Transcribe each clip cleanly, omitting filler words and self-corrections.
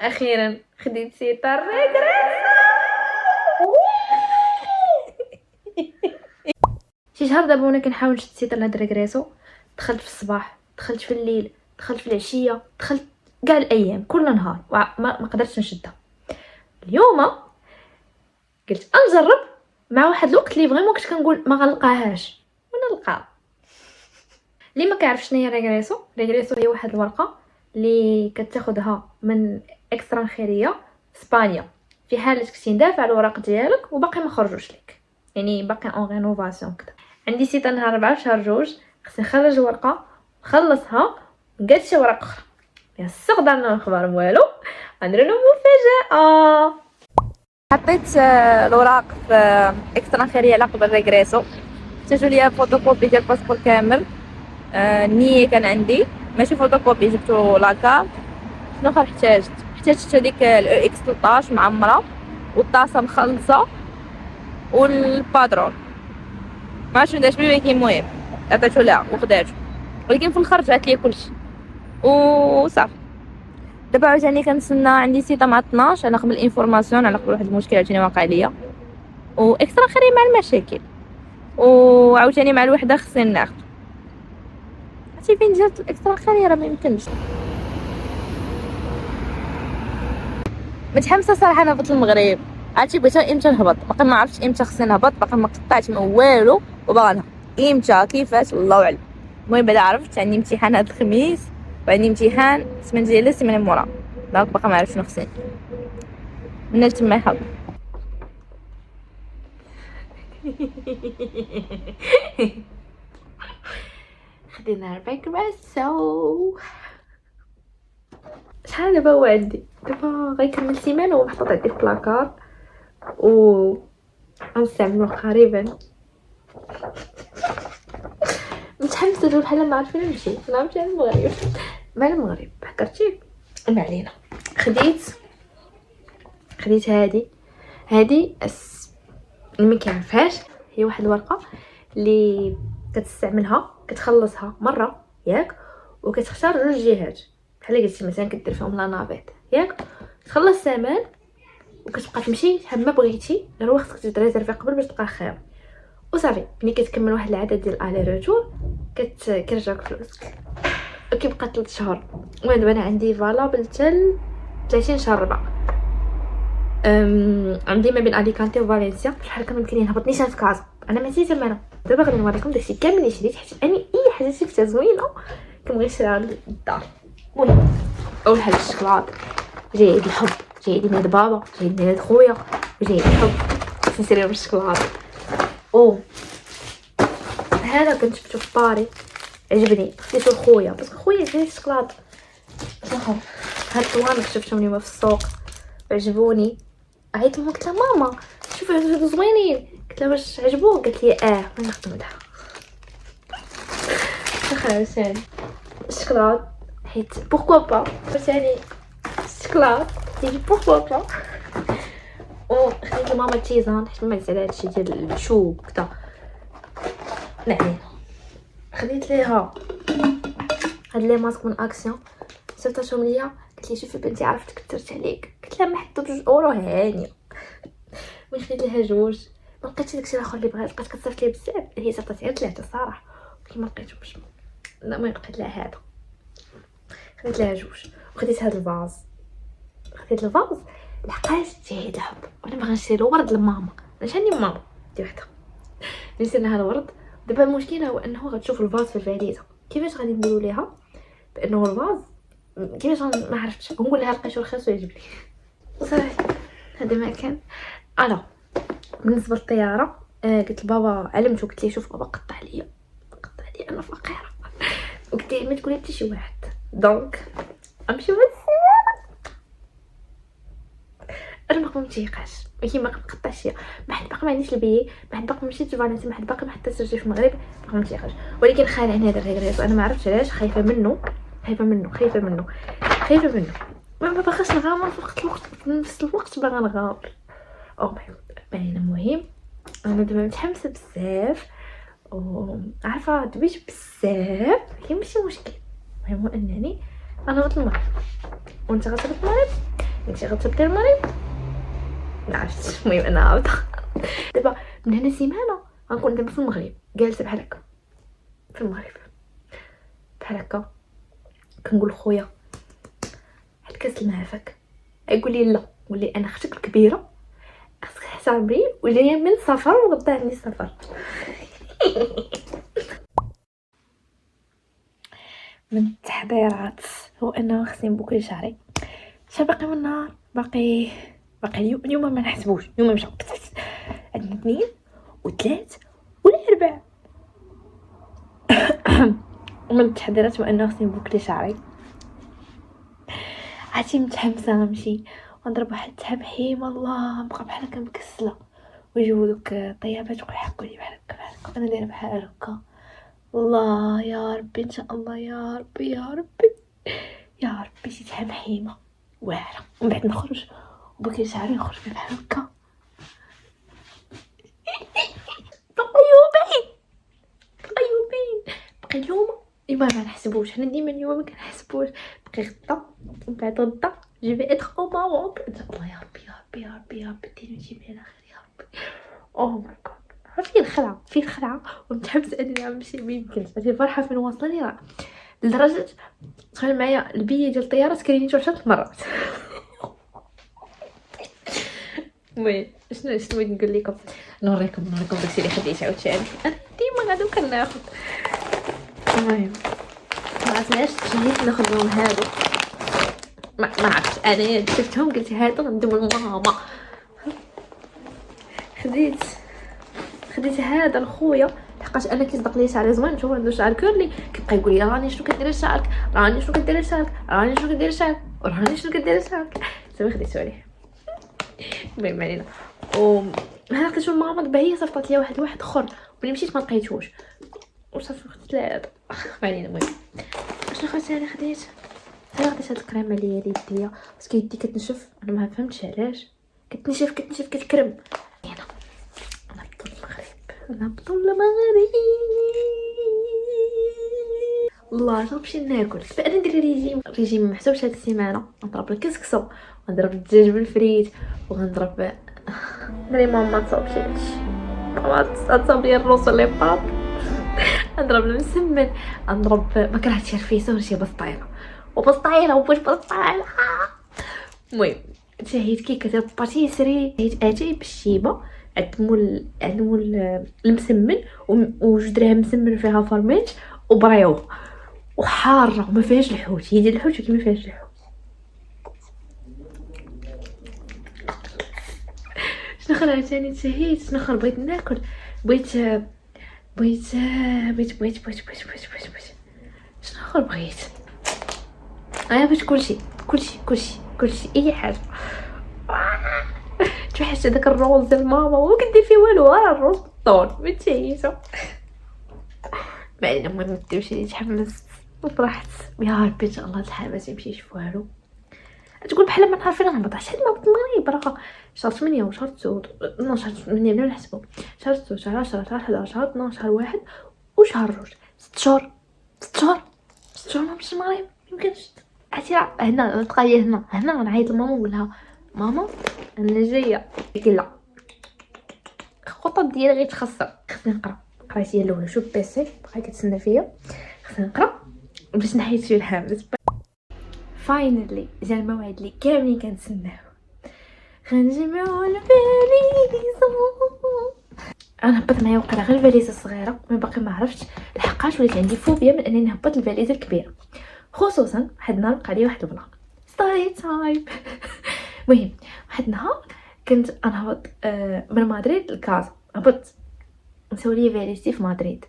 واخيرا خديت سيطر ريغريسو. شي شهر دابا وانا كنحاول نشد سيطر لهاد ريغريسو. دخلت في الصباح، دخلت في الليل، دخلت في العشيه، دخلت كاع الايام كل نهار ما قدرتش نشدها. اليوم قلت نجرب مع واحد الوقت اللي فريمون كنت كنقول ما غنلقاهاش وانا لقاها. اللي ما كيعرفش شنو هي ريغريسو هي واحد الورقه اللي كتاخذها من اكسترا خيريه في اسبانيا في حاله كنتي دافع الوراق ديالك وباقي ما خرجوش لك، يعني باقي اون رينوفاسيون كذا. عندي سيت نهار 4 شهر 2 خصني نخرج ورقه نخلصها وقالت شي ورقه اخرى يا استغدرنا الخبر والو غندير له مفاجاه. حطيت الوراق في اكسترا خيريه على قبل ريغريسو، احتاجوا ليا فوتوكوبي ديال الباسبور كامل. النيه كان عندي ماشي فوتوكوبي، جبتو لاكارت. شنو اخر احتاجت هذيك الاو اكس 13 معمره والطاسه مخلصه والبادرون ما شنو داش بيه. المهم عطيتو لها وخداتو، ولكن في الخرج جات لي كلشي وصافي. دابا عاوتاني كنتسنى عندي سيطه مع 12 على قبل الانفورماسيون على قبل واحد المشكل عاوتاني واقع ليا واكسترا خيري مع المشاكل، وعاوتاني مع الوحده خصني ناخذ. عرفتي فين جات الاكسترا خيري؟ راه ما يمكنش. متحمسه صراحه نهبط المغرب. عرفتي بغيت امتى نهبط، باقي ما عرفتش امتى خصني نهبط، باقي ما قطعت من والو وباغا نهبط امتى كيفاش الله اعلم. المهم بعدا عرفت عندي امتحان هذا الخميس وعندي امتحان السمانه ديالي السيمانه مورا، دونك باقي ما عرفتش شنو خصني من تما يحب. خدينا ريغريسو. شحال دابا هو عندي؟ دابا غيكمل سيمانه ومحطوط عندي في بلاكار و غنستعملو قريبا. متحمسه دابا بحال ما عارفين نمشي. نمشي للمغرب مع المغرب فكرتي ما علينا. خديت هادي اللي ما كيعرفهاش هي واحد الورقه اللي كتستعملها كتخلصها مره ياك وكتختار 2 جهات بحال قلتي مثلا كدير فيهم لا نافيت ياك تخلص الثمن وكتبقى تمشي شحال ما بغيتي. غير خصك تريزيرفي قبل باش تبقى خير وصافي. ملي كتكمل واحد العدد ديال الي روتور كيرجعوك فلوسك وكيبقى 3 شهور. المهم دابا انا عندي فالابل حتى 30 شهر 4. عندي ما بين اليكانتي وفالنسيا شحال كان ممكن نهبط نيشان في كازا. انا ماشي زعما دابا غادي نوريكم داكشي كامل اللي شريت حيت اني اي حاجه شفتها زوينه كنبغي نشريها للدار. المهم اول حاجه الشكلاط جاي عيد الحب، جاي عيد ميلاد بابا، جاي عيد ميلاد خويا، وجاي عيد الحب نشريهم الشكلاط. هذا كنت شفتو في باري عجبني خديتو لخويا باسكو خويا جاي الشكلاط. هاد الطوانق شفتهم اليوم في السوق عجبوني. عيطت لها قلت لها ماما شوفي هادو زوينين، قلت لها واش عجبوك؟ قالت لي نخدم لها. خاصني الشكلاط حيت بوركوا با ثاني الشكلاط يجي بوركوا با. خديت لماما تيزان حيت ما على هادشي ديال الشوب كذا. نعم خديت ليها هاد لي ماسك من اكسيون صيفطتهم ليا. قالت لي شوفي بنتي عرفتك كثرت عليك، قلت لها ما حطيت 2 اورو هانيه. ملي خديت لها 2 ما لقيتش داكشي الاخر اللي بغات، بقات كتصيفط لي بزاف. هي صيفطت غير 3 صراحه ولكن ما لقيتهمش. لا ما لقيت لها هذا. خديت لها 2 وخديت هذا الفاز. خديت الفاز لحقاش جاي عيد الحب وانا باغا نشري له ورد لماما. اش عندي ماما دي وحده نسينا هذا الورد. دابا المشكله هو انه غتشوف الفاز في الفاليزه. كيفاش غادي نديرو ليها بانه الفاز كيفاش ما عرفتش نقول لها لقيتو رخيص ويعجبني صراحه. هذا ما كان بالنسبه للطياره. قلت لبابا علمته قلت ليه شوف بابا قطع لي انا فقيره وقلت ليه ما تقولي حتى شي واحد دونك امشي بالسياره. انا ما متيقاش ولكن ما قطعش ما حد باقي ما عنديش البي، ما حد باقي مشيت لفالنسيا، ما حد باقي ما حطيتش رجلي في المغرب، ما متيقاش. ولكن خالعني هذا الريغريسو انا ما عرفتش علاش خايفه منه ما باغاش نغامر في نفس الوقت باغا نغامر. او ماي باينه. المهم انا دابا متحمسه بزاف وعارفه دبيت بزاف هي ماشي مشكل. المهم انني انا غنط المغرب وانت غتهبط المغرب انت غتبقي المغرب عرفتي. المهم انا عاوده دابا من هنا سيمانه غنكون دابا في المغرب جالسه بحال هكا في المغرب بحال هكا كنقول خويا هاد كاس الماء فاك يقول لي لا، ولي انا اختك الكبيره خاصك تحترمني وجايه من سفر وغدا عندي سفر. من التحضيرات هو انه خصني نبوكلي شعري. شحال باقي من النهار؟ باقي اليوم ما نحسبوش، اليوم مشى عندنا 2 و3 و4. ومن التحضيرات هو انه خصني نبوكلي شعري. عرفتي متحمسه غنمشي ونضرب واحد التحمحيم، الله نبقى بحال هكا مكسله ويجيو دوك الطيابات ويحكوا لي بحال هكا انا دايره بحال هكا. الله يا ربي ان شاء الله يا ربي يا ربي يا ربي شي تحمحيمه واعره، ومن بعد نخرج وبكري شعري نخرج فيه بحال هكا. تقيوبين بقى اليوم ما نحسبوش، حنا ديما اليوم ما كنحسبوش. بقي غدا ومن بعد غدا جو في اتر او ماروك ان شاء الله يا ربي يا ربي يا ربي يا ربي ديري تجيبي على خير يا ربي. اوه ماي جاد في الخلعه ومتحمسه اني نمشي. ما يمكنش هذه الفرحه فين واصلاني راه لدرجه تخيل معايا البي ديال الطياره سكرينيتو 3 مرات. المهم شنو بغيت نقول لكم، نوريكم داكشي اللي خديت عاوتاني. انا ديما غادي كناخذ. المهم ما عرفناش شنو ناخذ لهم هادو، ما عرفتش انا شفتهم قلت هادو غندوم لماما. خديت هذا لخويا لحقاش انا كيصدق لي شعري زوين، شوف عنده شعر كيرلي كيبقى يقول لي راني شنو كديري لشعرك، راني شنو كديري لشعرك، راني شنو كديري لشعرك، وراني شنو كديري لشعرك. صافي خديتو عليه. المهم علينا هنا لقيتو ماما دابا هي صيفطات ليا واحد اخر ملي مشيت ما لقيتوش وصافي خديت لا ما علينا. المهم شنو خديت انا خديت هاد الكريمه اللي هي يديا باسكو يدي كتنشف، انا ما فهمتش علاش كتنشف كتكرم. انا بطل المغرب الله نمشي ناكل. فانا ندير ريجيم محسوبش هاد السيمانه. نضرب الكسكسو ونضرب الدجاج بالفريت وغنضرب دري ماما تصاوبش هادشي، ماما تصاوب لي الروز لي باب، نضرب المسمن، نضرب ما كرهتش الفيسه ولا شي بسطيله وبوش بسطيله. المهم شهيت كيكه ديال الباتيسري، شهيت اتاي بالشيبه عندمو المسمن وجوج دراهم مسمن فيها فرميج وبريوه وحاره وما فيهاش الحوت، هي ديال الحوت ولكن ما فيهاش الحوت. شنو اخر عاوتاني تشهيت، شنو اخر بغيت ناكل، بغيت شنو اخر بغيت بغيت كلشي اي حاجه. توحشت هذاك الروز ديال ماما وما كندير فيه والو، راه الروز بالطون ما تشهيتو. بعدين المهم تمشي تحمست وفرحت يا ربي ان شاء الله الحال ما تمشيش والو. تقول بحال ما نعرف فين نهبط، شحال ما هبط المغرب راه شهر 8 وشهر 9 نو شهر 8 بلا نحسبو، شهر 6 شهر 10 شهر 11 شهر 12 شهر 1 وشهر 2 6 شهور ما مشيتش المغرب يمكنش. عرفتي هنا نتقايا هنا غنعيط لماما نقول لها ماما انا جايه، قلت لا الخطط ديالي غيتخسر، خصني نقرا. قرايتي الاولى شوف بيسي بقى كتسنى فيا، خصني نقرا باش نحيد شي الحماس. فاينلي جا الموعد اللي كاملين كنتسناو، غنجمعوا الفاليزو. انا هبط معايا وقيلا غير الفاليزه الصغيره، ما باقي ما عرفتش لحقاش ولات عندي فوبيا من انني نهبط الفاليزه الكبيره، خصوصا واحد النهار بقى لي واحد البلان ستوري تايم. المهم واحد النهار كنت انا هبط من مدريد لكازا، هبط نساو لي فاليزتي في مدريد.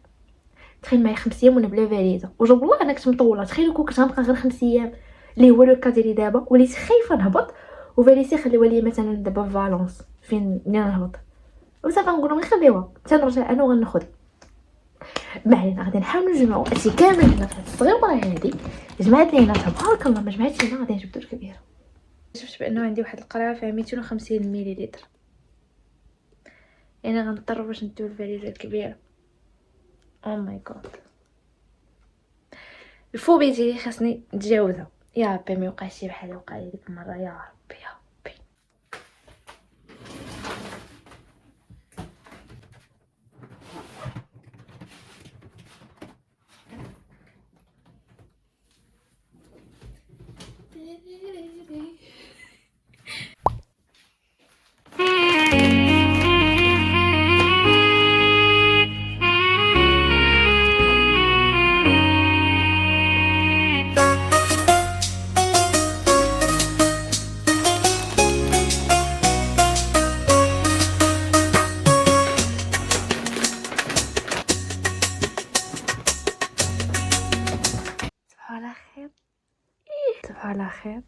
تخيل معايا 5 ايام وانا بلا فاليزه، وجا والله انا كنت مطوله. تخيلوا كون كنت غنبقى غير 5 ايام اللي هو لو كاديري دابا، وليت خايفه نهبط وفاليزتي خليوها لي مثلا دابا في فالونس فين نهبط، وصافي نقولوا نخليوها حتى نرجع انا وغناخذ. ما علينا غادي نحاولوا نجمعوا هادشي كامل هنا في الصغيره هادي. جمعت لينا تبارك الله، ما جمعتش لينا غادي نجبدو الكبيره. شفت بانه عندي واحد القرعه فيها 250 مليلتر، يعني غنضطر باش ندير الفاليزه الكبيره. او ماي جاد الفوبيا ديالي خاصني نتجاوزها. يا ربي ما يوقعش شي بحال وقع لي ديك المره، يا ربي يا تصبحوا على خير.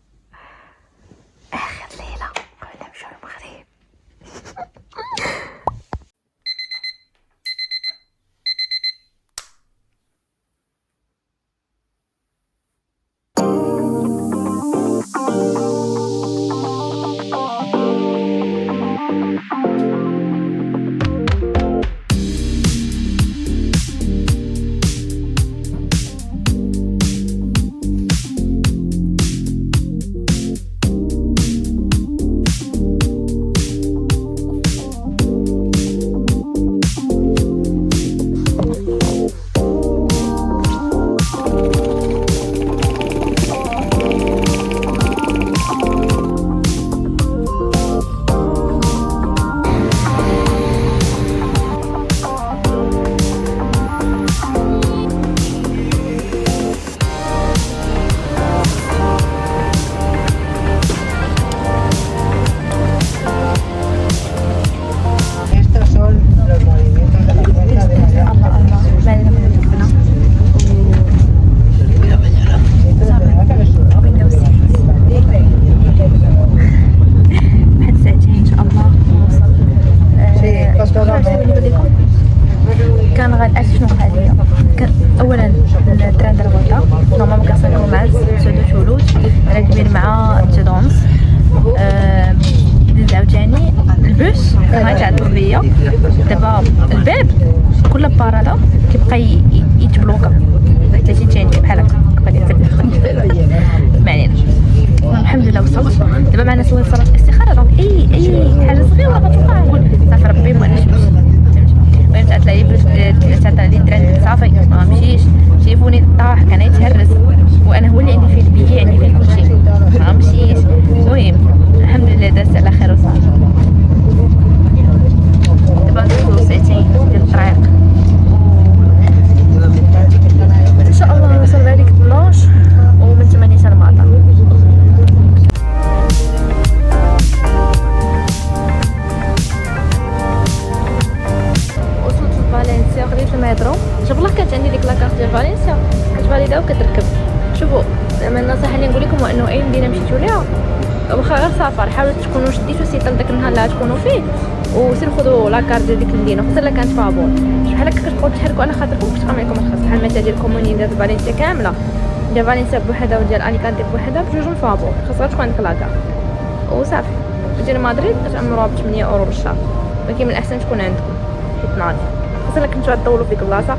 اخر ليله قبل نمشيو المغرب. اولا التران ديال غوطه نورمالمون كنصيفطو مع سودو تولوج راكبين مع تيدونس. عاوتاني البوس كان غيتعطل بيا دابا الباب كل بارادة كيبقى يتبلوكا 30 ثانيه بحال هكا ما علينا. الحمد لله وصلت دابا معنا سويت صلاه الاستخاره دونك اي حاجه صغيره غتوقع نقول صافي ربي ما نمشيش. المهم تعطل لي الدراري صافي ما مشيش تليفوني طاح كان يتهرس وانا هو اللي عندي فيه البيي عندي فيه كلشي ما مشيش. المهم الحمد لله دازت على خير وصافي. دابا ندوزو ساعتين ديال الطريق ان شاء الله نوصل لهاديك 12 ومن 8 حتى المطار. وصلت لفالنسيا خديت المترو. شوف الله كانت عندي ديك لاكارت ديال فالنسيا كتفاليدا وكتركب. شوفوا زعما النصيحه اللي نقول لكم هو انه اي مدينه مشيتو ليها واخا غير سفر حاولوا تكونوا شديتو سيطل داك النهار اللي غتكونوا فيه وسير خذوا لاكارت ديال ديك المدينه خصوصا الا كانت فابور. بحال هكا كتبقاو تحركوا على خاطركم باش تقام عليكم الخاص. بحال مثلا ديال كومونيداد فالنسيا كامله ديال فالنسيا بوحدها وديال اليكانتي بوحدها بجوج فابور خاصها تكون عندك لاكارت وصافي. ديال مدريد كتعمروها ب 8 اورو بالشهر ولكن من الاحسن تكون عندكم حيت ناضي خاصة الا كنتو غدولوا في ديك البلاصه.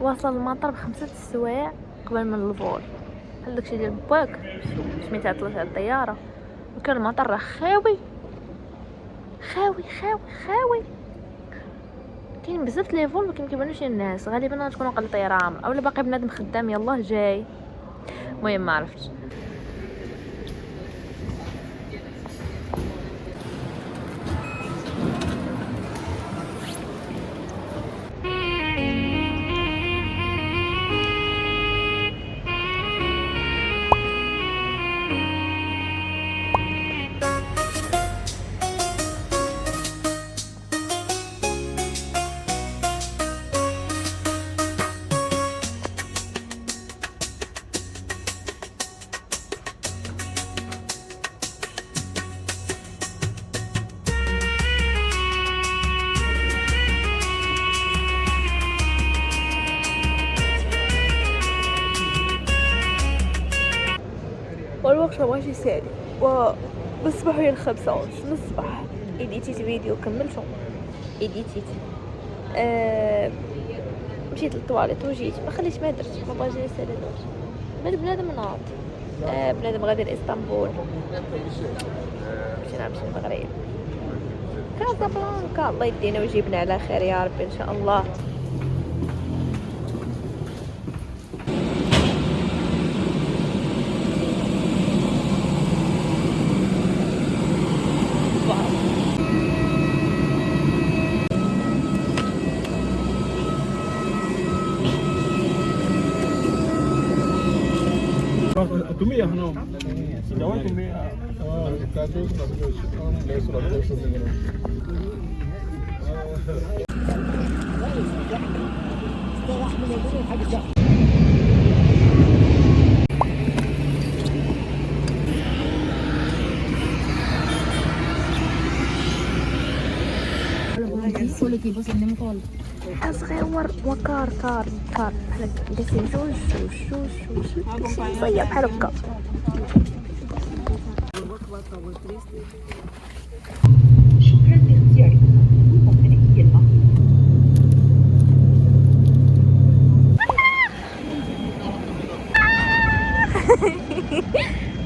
واصله المطار ب5 السوايع قبل من الفول بحال داكشي ديال باك باش ما تعطلوش على الطياره. وكان المطار راه خاوي خاوي خاوي خاوي كاين بزاف لي فول ما كيبانوش الناس غالبا غتكون واقع الطياره عامره اولا باقي بنادم خدام يلاه جاي. المهم ما عرفتش. والوقت ما بغاش يسالي وبصبحوا هي 5 ونص الصباح ايديتيت فيديو كملته ايديتيت مشيت للطواليت وجيت ما خليت ما درت ما بغاش يسالي دوش بعد بنادم ناض بنادم غادي لاسطنبول مشينا نمشي المغرب كازابلانكا الله يدينا ويجيبنا على خير يا ربي ان شاء الله. tumia hano sijawahi tumia kato أصغر وكار كار بحال جالسين جوج شوية بحال هكا.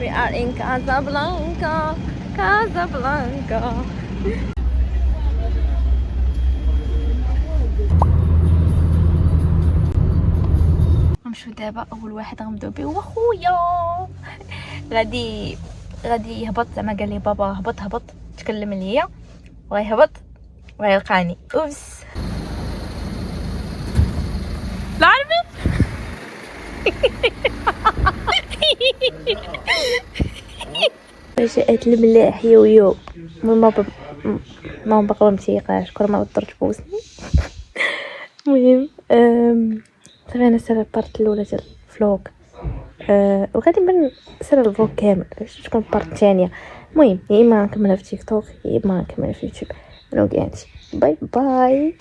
We are in Casablanca. غنمشيو دابا. اول واحد غنبداو به هو خويا. غادي يهبط، زعما قال لي بابا هبط تكلم ليا وغيهبط وغيلقاني. اوبس لا عرفت. جاءت الملاح يو ما باقا متيقاش كل ما ضرت بوسني. المهم صافي انا سالت البارت الاولى ديال الفلوق، وغادي نسال الفلوق كامل باش تكون البارت الثانيه. المهم يا اما نكملها في تيك توك يا اما نكملها في يوتيوب. انا وقعت. باي باي.